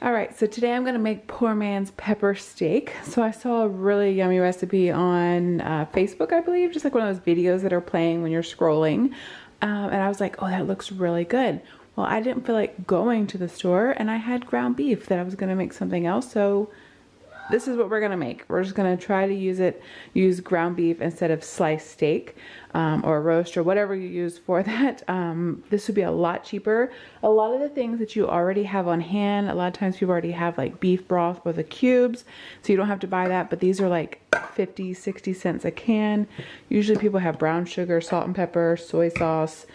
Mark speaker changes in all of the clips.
Speaker 1: Alright, so today I'm going to make poor man's pepper steak. So I saw a really yummy recipe on Facebook, I believe, just like one of those videos that are playing when you're scrolling. And I was like, oh, that looks really good. Well, I didn't feel like going to the store, and I had ground beef that I was going to make something else, so this is what we're gonna make. We're just gonna try to use ground beef instead of sliced steak or roast or whatever you use for that. This would be a lot cheaper. A lot of the things that you already have on hand, a lot of times people already have like beef broth with the cubes, so you don't have to buy that, but these are like 50, 60 cents a can. Usually people have brown sugar, salt and pepper, soy sauce.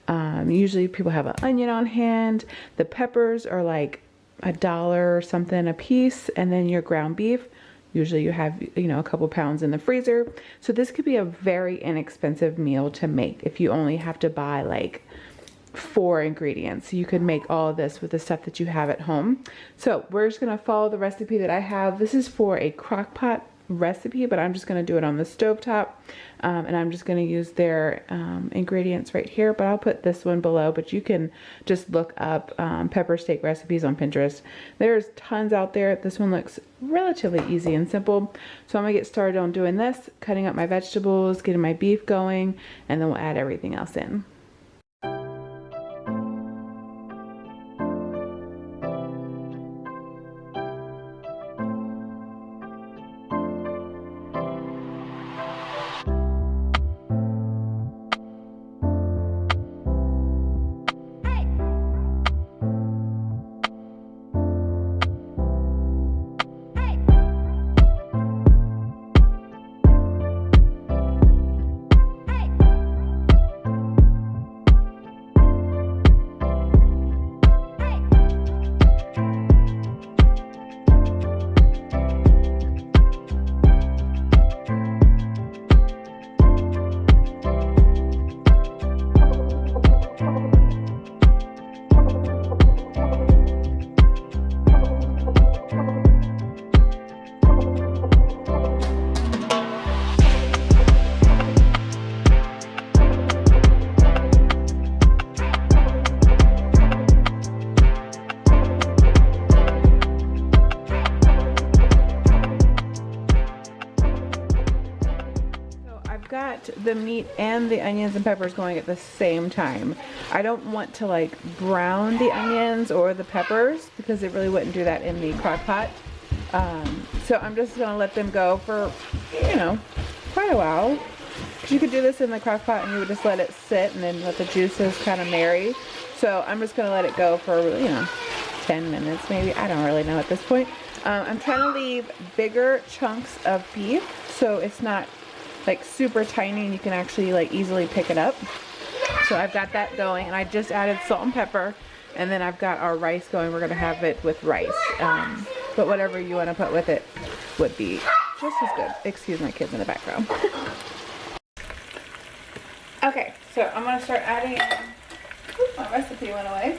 Speaker 1: Usually people have an onion on hand. The peppers are like $1 or something a piece, and then your ground beef, usually you have, you know, a couple pounds in the freezer. So this could be a very inexpensive meal to make if you only have to buy like 4 ingredients. You could make all of this with the stuff that you have at home. So we're just gonna follow the recipe that I have. This is for a crock pot recipe, but I'm just going to do it on the stovetop, and I'm just going to use their ingredients right here, but I'll put this one below. But you can just look up pepper steak recipes on Pinterest. There's tons out there. This one looks relatively easy and simple, so I'm gonna get started on doing this, cutting up my vegetables, getting my beef going, and then we'll add everything else in. The meat and the onions and peppers going at the same time. I don't want to like brown the onions or the peppers because it really wouldn't do that in the crock pot. So I'm just gonna let them go for, you know, quite a while. Because you could do this in the crock pot and you would just let it sit and then let the juices kind of marry. So I'm just gonna let it go for, you know, 10 minutes maybe. I don't really know at this point. I'm trying to leave bigger chunks of beef so it's not like super tiny and you can actually like easily pick it up. So I've got that going, and I just added salt and pepper, and then I've got our rice going. We're gonna have it with rice, but whatever you want to put with it would be just as good. Excuse my kids in the background. Okay, so I'm gonna start adding. Oops, my recipe went away.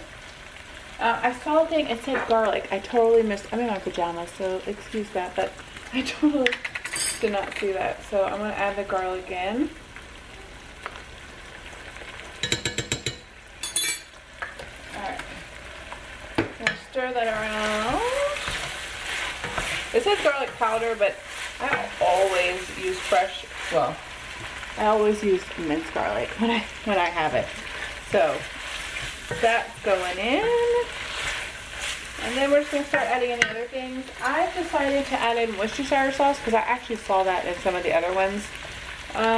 Speaker 1: I saw a thing, it said garlic. I totally missed. I'm in my pajamas, so excuse that, but I totally did not see that. So I'm going to add the garlic in. Alright. Gonna stir that around. It says garlic powder, but I always use fresh, well, I always use minced garlic when I have it. So that's going in. And then we're just going to start adding any other things. I've decided to add in Worcestershire sauce because I actually saw that in some of the other ones.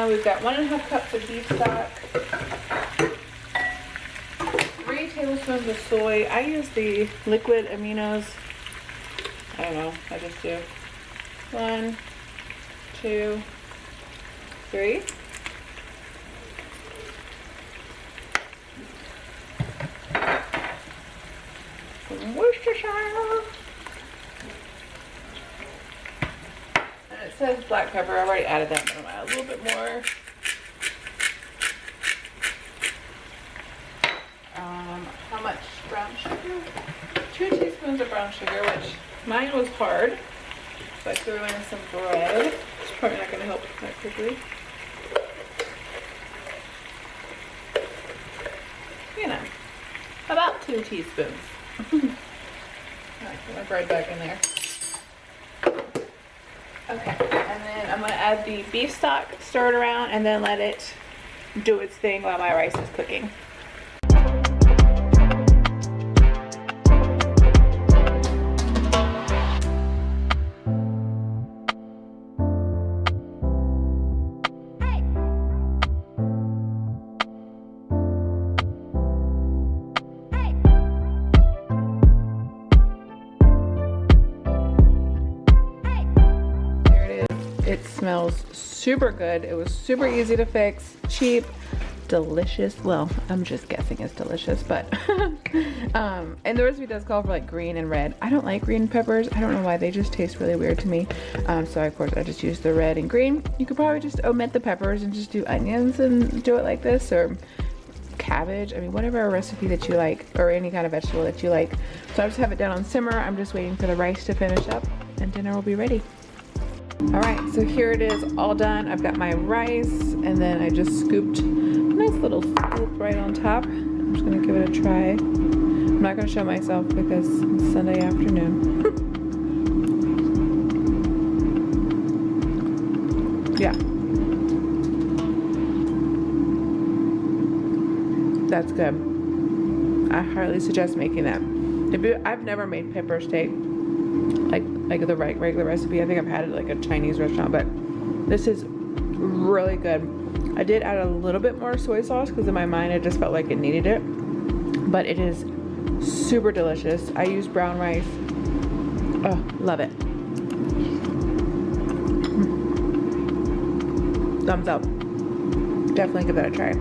Speaker 1: We've got 1.5 cups of beef stock, 3 tablespoons of soy. I use the liquid aminos. I don't know, I just do 1, 2, 3. Worcestershire. And it says black pepper. I've already added that, but I'm gonna add a little bit more. How much brown sugar? 2 teaspoons of brown sugar, which mine was hard, so I threw in some bread. It's probably not going to help that quickly. You know, about 2 teaspoons. Alright. Put my bread back in there. Okay, and then I'm gonna add the beef stock, stir it around, and then let it do its thing while my rice is cooking. It smells super good. It was super easy to fix, cheap, delicious. Well, I'm just guessing it's delicious, but and the recipe does call for like green and red. I don't like green peppers. I don't know why, they just taste really weird to me. So of course I just use the red and green. You could probably just omit the peppers and just do onions and do it like this, or cabbage. I mean, whatever recipe that you like, or any kind of vegetable that you like. So I just have it down on simmer. I'm just waiting for the rice to finish up and dinner will be ready. All right, so here it is, all done. I've got my rice, and then I just scooped a nice little scoop right on top. I'm just gonna give it a try. I'm not gonna show myself because it's Sunday afternoon. Yeah. That's good. I highly suggest making that. I've never made pepper steak like the regular recipe. I think I've had it like a Chinese restaurant, but this is really good. I did add a little bit more soy sauce because in my mind I just felt like it needed it, but it is super delicious. I use brown rice. Oh, love it. Thumbs up. Definitely give that a try.